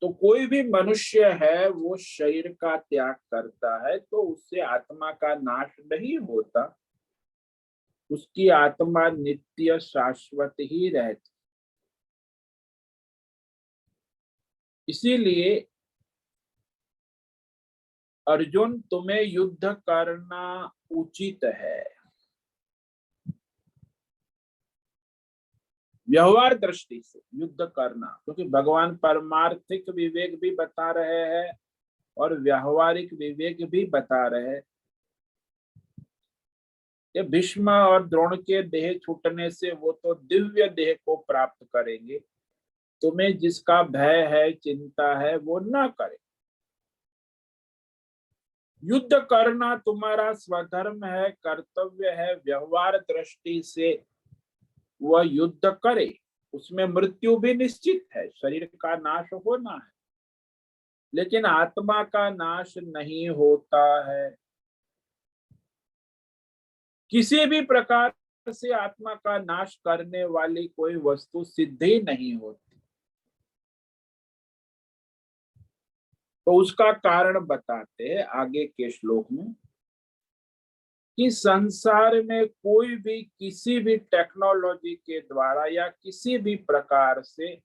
तो कोई भी मनुष्य है वो शरीर का त्याग करता है तो उससे आत्मा का नाश नहीं होता, उसकी आत्मा नित्य शाश्वत ही रहती। इसीलिए अर्जुन तुम्हें युद्ध करना उचित है, व्यवहार दृष्टि से युद्ध करना, क्योंकि भगवान परमार्थिक विवेक भी बता रहे हैं और व्यावहारिक विवेक भी बता रहे हैं। ये भीष्म और द्रोण के देह छूटने से वो तो दिव्य देह को प्राप्त करेंगे। तुम्हें जिसका भय है, चिंता है, वो ना करे। युद्ध करना तुम्हारा स्वधर्म है, कर्तव्य है। व्यवहार दृष्टि से वह युद्ध करे, उसमें मृत्यु भी निश्चित है, शरीर का नाश होना है, लेकिन आत्मा का नाश नहीं होता है। किसी भी प्रकार से आत्मा का नाश करने वाली कोई वस्तु सिद्ध ही नहीं होती। तो उसका कारण बताते हैं आगे के श्लोक में कि संसार में कोई भी किसी भी टेक्नोलॉजी के द्वारा या किसी भी प्रकार से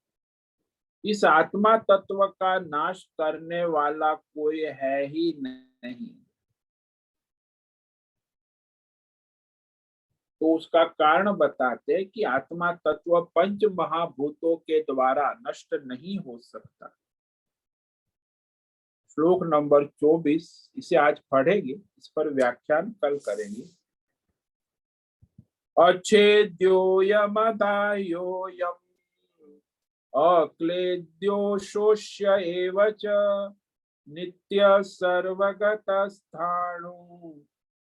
इस आत्मा तत्व का नाश करने वाला कोई है ही नहीं। तो उसका कारण बताते हैं कि आत्मा तत्व पंच महाभूतों के द्वारा नष्ट नहीं हो सकता। श्लोक नंबर 24, इसे आज पढ़ेंगे, इस पर व्याख्यान कल करेंगे। अच्छेद्योयमदाह्योऽयम् अक्लेद्यो शोष्य एव च नित्य सर्वगतस्थाणु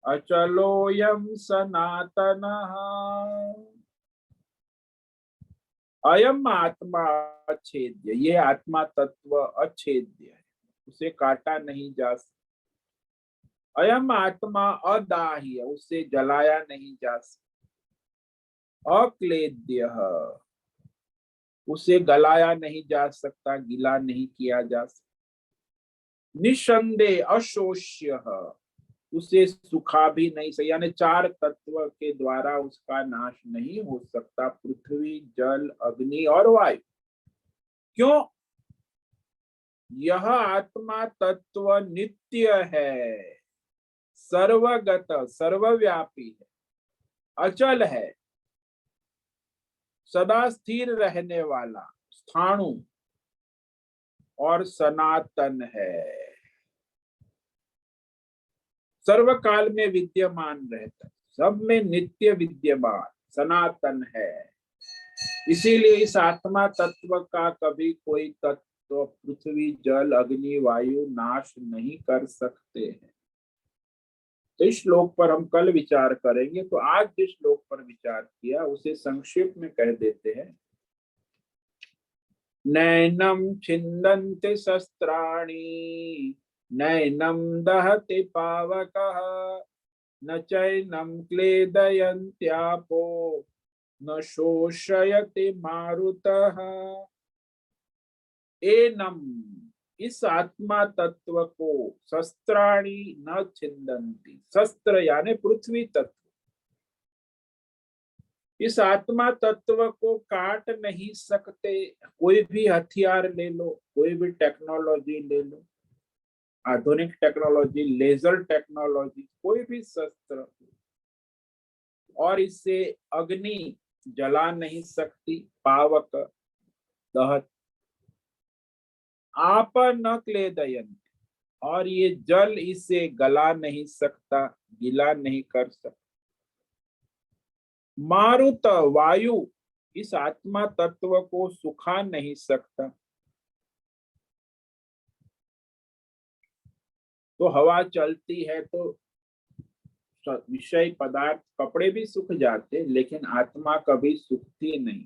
अचलोऽयं सनातनः। अयम आत्मा अच्छेद्य, ये आत्मा तत्व अछेद्य है, उसे काटा नहीं जा सकता। अयम आत्मा अदाह्य, उसे जलाया नहीं जा सकता। अक्लेद्य, उसे गलाया नहीं जा सकता, गीला नहीं किया जा सकता। निसंदेह अशोष्य, उसे सुखा भी नहीं सकता, यानी चार तत्व के द्वारा उसका नाश नहीं हो सकता, पृथ्वी, जल, अग्नि और वायु। क्यों? यह आत्मा तत्व नित्य है, सर्वगत, सर्वव्यापी है, अचल है, सदा स्थिर रहने वाला, स्थाणु और सनातन है, सर्वकाल में विद्यमान रहता है, सब में नित्य विद्यमान, सनातन है। इसीलिए इस आत्मा तत्व का कभी कोई तत्व पृथ्वी, जल, अग्नि, वायु नाश नहीं कर सकते हैं। तो इस श्लोक पर हम कल विचार करेंगे। तो आज जिस श्लोक पर विचार किया उसे संक्षेप में कह देते हैं। नैनं छिन्दन्ति शस्त्राणि नैनं दहति पावकः न चैनं क्लेदयन्त्यापो न शोषयति मारुतः। एनम, इस आत्मा तत्व को शस्त्राणि न छिन्दन्ति, शस्त्र यानी पृथ्वी तत्व, इस आत्मा तत्व को काट नहीं सकते। कोई भी हथियार ले लो, कोई भी टेक्नोलॉजी ले लो, आधुनिक टेक्नोलॉजी, लेजर टेक्नोलॉजी, कोई भी शस्त्र, और इससे अग्नि जला नहीं सकती, पावक दहत, आप न क्लेदयन्ति, और ये जल इसे गला नहीं सकता, गीला नहीं कर सकता। मारुत, वायु इस आत्मा तत्व को सुखा नहीं सकता। तो हवा चलती है तो विषय पदार्थ, कपड़े भी सूख जाते, लेकिन आत्मा कभी सूखती नहीं,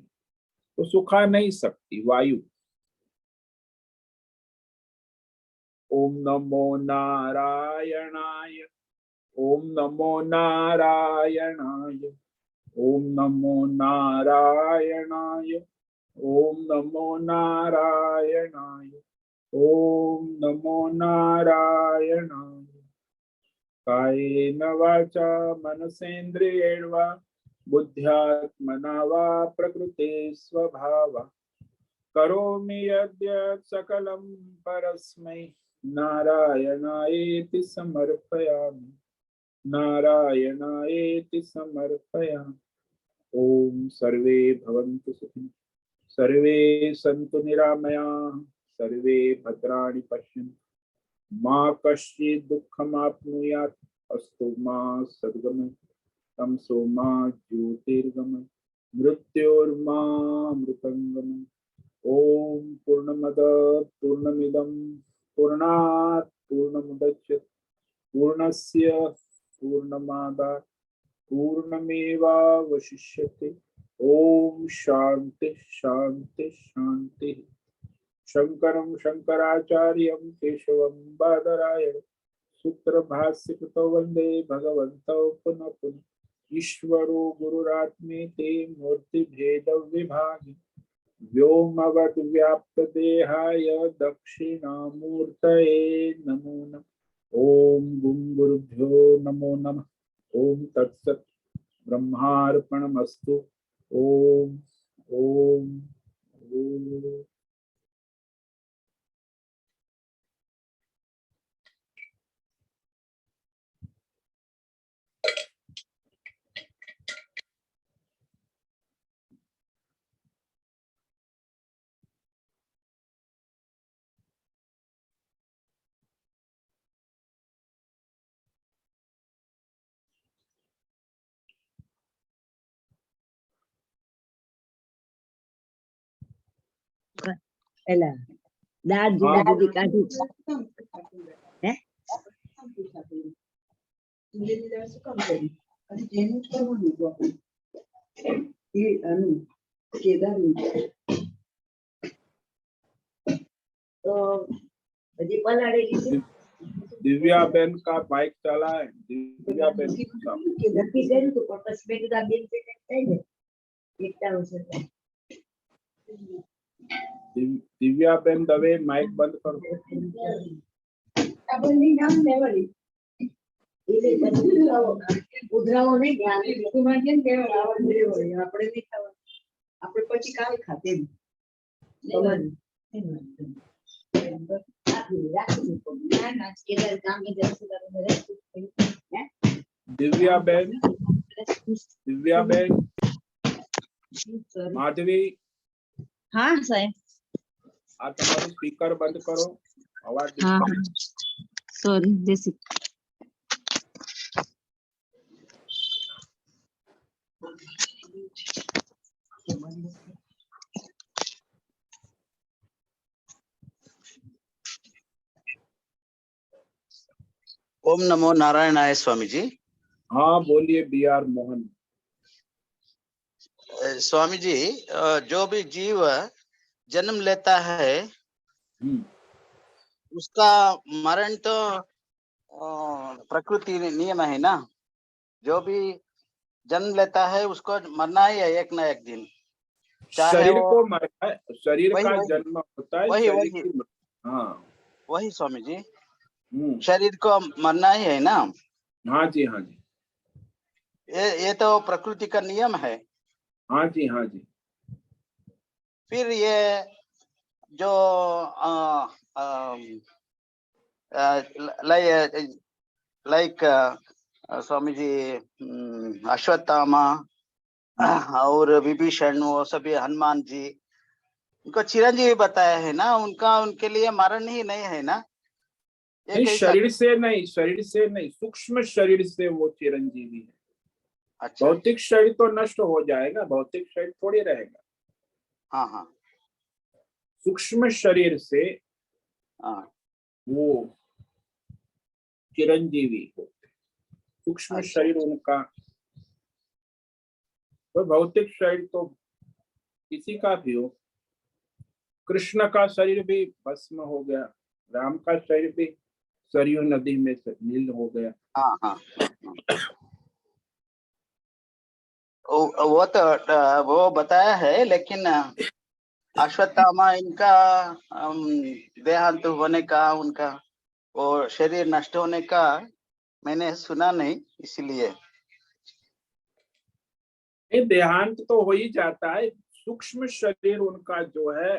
तो सुखा नहीं सकती वायु। ओम नमो नारायणाय, ओम नमो नारायणाय, ओम नमो नारायणाय, ओम नमो नारायणाय, ओम नमो नारायणाय। कायेन वाचा मनसेन्द्रियैर्वा बुद्ध्यात्मना वा प्रकृते स्वभावा करोमि यद्यत् सकलं परस्मै नारायणायेति समर्पयामि, नारायणायेति समर्पयामि। ओम सर्वे भवन्तु सुखिनः, सर्वे सन्तु निरामयाः, सर्वे भद्राणि पश्यन्तु, मा कश्चित् दुःखमाप्नुयात्, अस्तु मा सद्गमः, तमसो मा ज्योतिर्गमः, मृत्योर्मा मृतङ्गमः। ओम पूर्णमद पूर्णमिदं पूर्णात् पूर्णमुदच्यते पूर्णस्य पूर्णमादाय पूर्णमेवावशिष्यते। ओम शांति शांति शांति। शंकरं शंकराचार्यं केशवं बादरायणं सूत्र भाष्य कृतो वंदे भगवन्तौ पुनः पुनः। ईश्वरो गुरुरात्मेति मूर्ति भेद विभागि व्योमवद् व्याप्त देहाय दक्षिणामूर्तये नमो नमः। ओम गुं गुरुभ्यो नमो नमः। ओम तत्सत् ब्रह्मार्पणमस्तु। ओम ओम ओम। એલા દાળ હા. જુદી કાઢી હે તો હજી પલાળેલી છે दिव्या बहन का बाइक चला है। दिव्या बहन નક્કી કર્યું હતું પણ પછી મેં કીધું આ બેન છે કંઈક થાય ને એકતા છે दिव्या बहन दवे माइक बंद करो। આપણને નામ લેવાડી એટલે પછી ઉધરાવો નહીં ઋતુમાં કેમ કહેવાય આવડ લેવાડી આપણે નહીં ખાવા આપણે પછી કાલ ખાતે તમારી दिव्या बहन, दिव्या बहन, माधवी, हाँ साहेब। आ तुम्हारू स्पीकर बंद करो, आवाज हाँ सॉरी जैसे ओम नमो नारायणाय स्वामी जी। हाँ बोलिए बी आर मोहन। स्वामी जी, जो भी जीव जन्म लेता है हम्म, उसका मरण तो प्रकृति नियम है ना। जो भी जन्म लेता है उसको मरना ही है एक ना एक दिन, चाहे शरीर वो। को मरना है, शरीर वही का वही जन्म होता है, वही शरीर वही की हाँ। वही स्वामी जी, हम्म, शरीर को मरना ही है ना। हाँ जी, हाँ जी, ये तो प्रकृति का नियम है। हाँ जी, हाँ जी। फिर ये जो लाइक स्वामी जी, अश्वत्थामा और विभीषण, वो सभी हनुमान जी, उनको चिरंजीवी बताया है ना, उनका उनके लिए मरण ही नहीं है ना। ये नहीं, कैसा? शरीर से नहीं, शरीर से नहीं, सूक्ष्म शरीर से वो चिरंजीवी है। अच्छा, भौतिक शरीर तो नष्ट हो जाएगा, भौतिक शरीर थोड़ी रहेगा। हाँ हाँ सूक्ष्म शरीर से हाँ। वो चिरंजीवी होते, सूक्ष्म अच्छा शरीर उनका। तो भौतिक शरीर तो किसी का भी हो, कृष्ण का शरीर भी भस्म हो गया, राम का शरीर भी सरयू नदी में से नील हो गया। हाँ हाँ हाँ। वो तो वो बताया है, लेकिन अश्वत्थामा इनका देहांत होने का, उनका वो शरीर नष्ट होने का मैंने सुना नहीं, इसलिए। ये देहांत तो हो ही जाता है, सूक्ष्म शरीर उनका जो है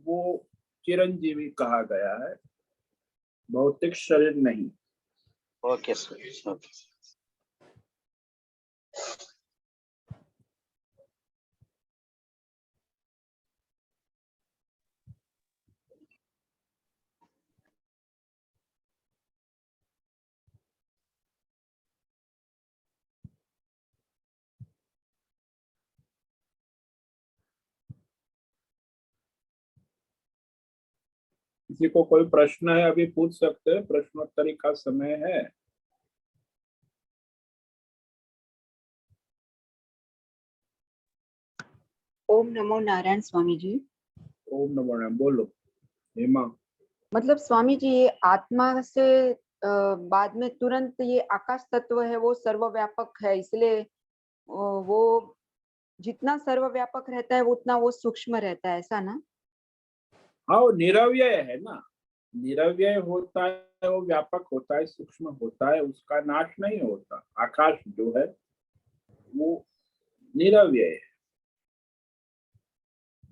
वो चिरंजीवी कहा गया है, भौतिक शरीर नहीं। Okay sir, okay. किसी को कोई प्रश्न है अभी पूछ सकते हैं, प्रश्नोत्तरी का समय है। ओम नमो नारायण स्वामी जी। ओम नमो नारायण, बोलो हेमा। मतलब स्वामी जी, ये आत्मा से बाद में तुरंत ये आकाश तत्व है वो सर्वव्यापक है, इसलिए वो जितना सर्वव्यापक रहता है उतना वो सूक्ष्म रहता है, ऐसा ना? हाँ, वो निरव्यय है ना, निरव्यय होता है, वो व्यापक होता है, सूक्ष्म होता है, उसका नाश नहीं होता। आकाश जो है वो निरव्यय है,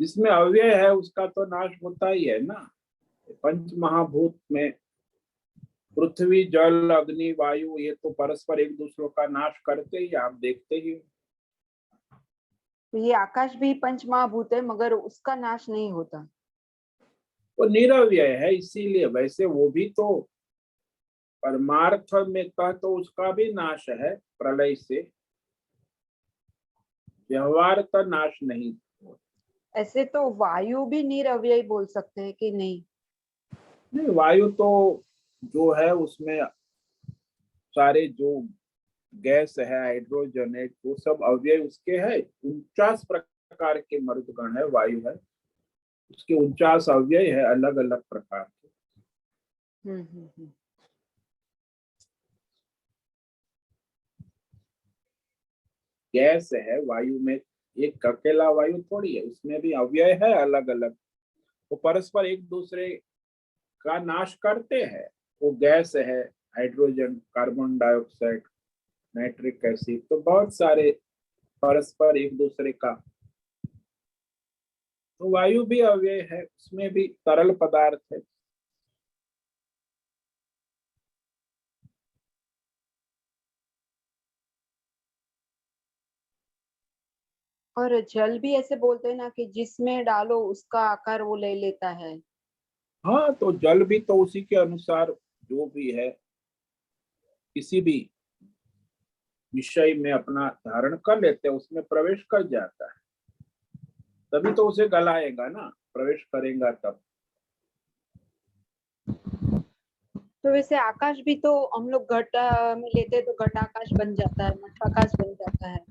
जिसमें अव्यय है उसका तो नाश होता ही है ना। पंच महाभूत में पृथ्वी, जल, अग्नि, वायु, ये तो परस्पर एक दूसरों का नाश करते ही, आप देखते ही। तो ये आकाश भी पंच महाभूत है मगर उसका नाश नहीं होता। वो निरव्यय है, इसीलिए। वैसे वो भी तो परमार्थ में कह तो उसका भी नाश है प्रलय से, व्यवहार का नाश नहीं। ऐसे तो वायु भी निरअव्ययी बोल सकते हैं कि नहीं? नहीं, वायु तो जो है उसमें सारे जो गैस है, हाइड्रोजन है, वो सब अव्यय उसके है। 49 प्रकार के मर्दगण है, वायु है, उसके 49 अव्यय है अलग अलग प्रकार के। हम्म। गैस है वायु में, एक अकेला वायु थोड़ी है, उसमें भी अव्यय है अलग अलग, वो परस्पर एक दूसरे का नाश करते हैं। वो गैस है, hydrogen, carbon dioxide, nitric acid, तो बहुत सारे परस्पर एक दूसरे का। तो वायु भी अव्यय है, उसमें भी तरल पदार्थ है। और जल भी ऐसे बोलते हैं ना कि जिसमें डालो उसका आकार वो ले लेता है। हाँ, तो जल भी तो उसी के अनुसार जो भी है, किसी भी विषय में अपना धारण कर लेते हैं, उसमें प्रवेश कर जाता है, तभी तो उसे गलाएगा ना, प्रवेश करेगा तब। तो वैसे आकाश भी तो हम लोग घट में लेते हैं तो घटाकाश बन जाता है, मठाकाश बन जाता है।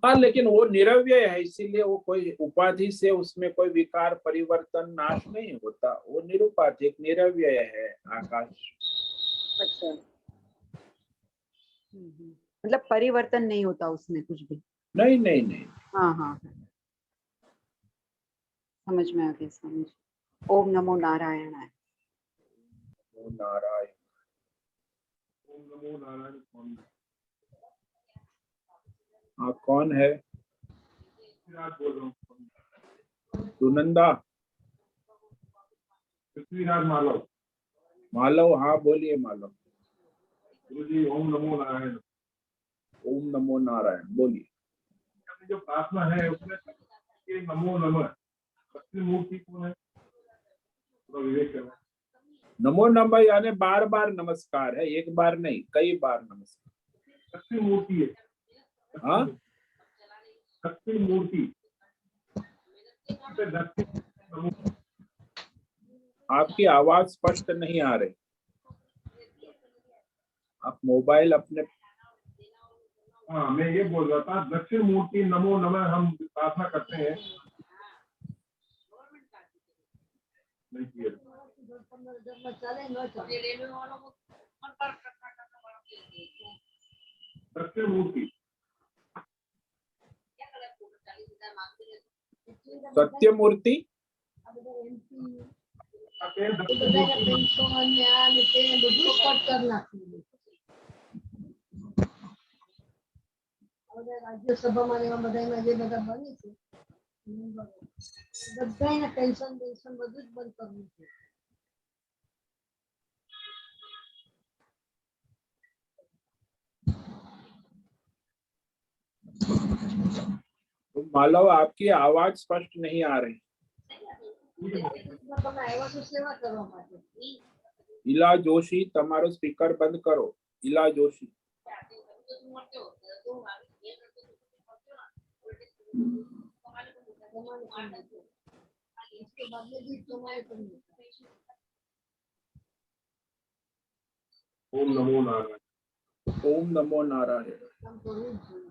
हाँ, लेकिन वो निरव्यय है, इसीलिए वो कोई उपाधि से उसमें कोई विकार परिवर्तन नाश नहीं होता। वो निरुपाधिक निरव्यय है आकाश। अच्छा। मतलब परिवर्तन नहीं होता उसमें कुछ भी। नहीं नहीं नहीं। हाँ हाँ, समझ में आ गया, समझ। ओम नमो नारायणाय। ओम नारायण। ओम नमो नारायण स्वामी। हाँ, कौन है? पृथ्वीराज बोल रहा हूँ। सुनंदा पृथ्वीराज मालव। मालव, हाँ बोलिए मालव। गुरु जी ओम नमो नारायण। ओम नमो नारायण बोलिए। अपनी जो प्रार्थना है उसमें ये नमो नमः सत्य मूर्ति कौन है? थोड़ा विवेक करना। नमो नमः यानी बार बार नमस्कार है, एक बार नहीं, कई बार नमस्कार। सत्य मूर्ति है। हाँ, सत्य मूर्ति। आपकी आवाज स्पष्ट नहीं आ रही। आप मोबाइल अपने। हाँ, मैं ये बोल रहा था दक्षिण मूर्ति नमो नमः हम प्रार्थना करते हैं। नहीं किया। दक्षिण मूर्ति। सत्य मूर्ति। રાજ્યસભામાં ને એવા બધામાં જે બધા બની છે બધાને ટેન્શન બધું જ બંધ કરવું છે. तो मालव आपकी आवाज स्पष्ट नहीं आ रही। તમે આવ્યા છો સેવા કરવા માટે. इला जोशी તમારો સ્પીકર બંધ કરો। इला जोशी। इसके बाद में भी तुम्हारे करनी ओम नमो नारायण। ओम नमो नारायण। काम करવું જ જોઈએ.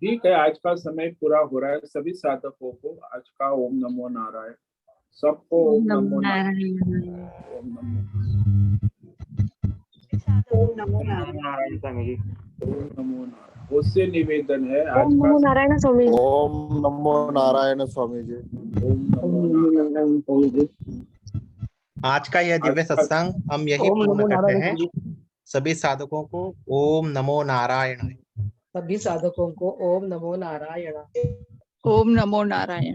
ठीक है, आज का समय पूरा हो रहा है। सभी साधकों को आज का ओम नमो नारायण। सबको ओम नमो नारायण। ओम नमो ओम नमो नारायण। ओम नमो नारायण। उससे निवेदन है आज ओम का। नमो नारायण स्वामी जी। ओम नमो नारायण स्वामी जी। ओम नमो नारायण। आज का यह दिव्य सत्संग हम यही ओम पूर्ण नमो करते नारायण हैं। जी। सभी साधकों को ओम नमो नारायण। सभी साधकों को ओम नमो नारायण। ओम नमो नारायण।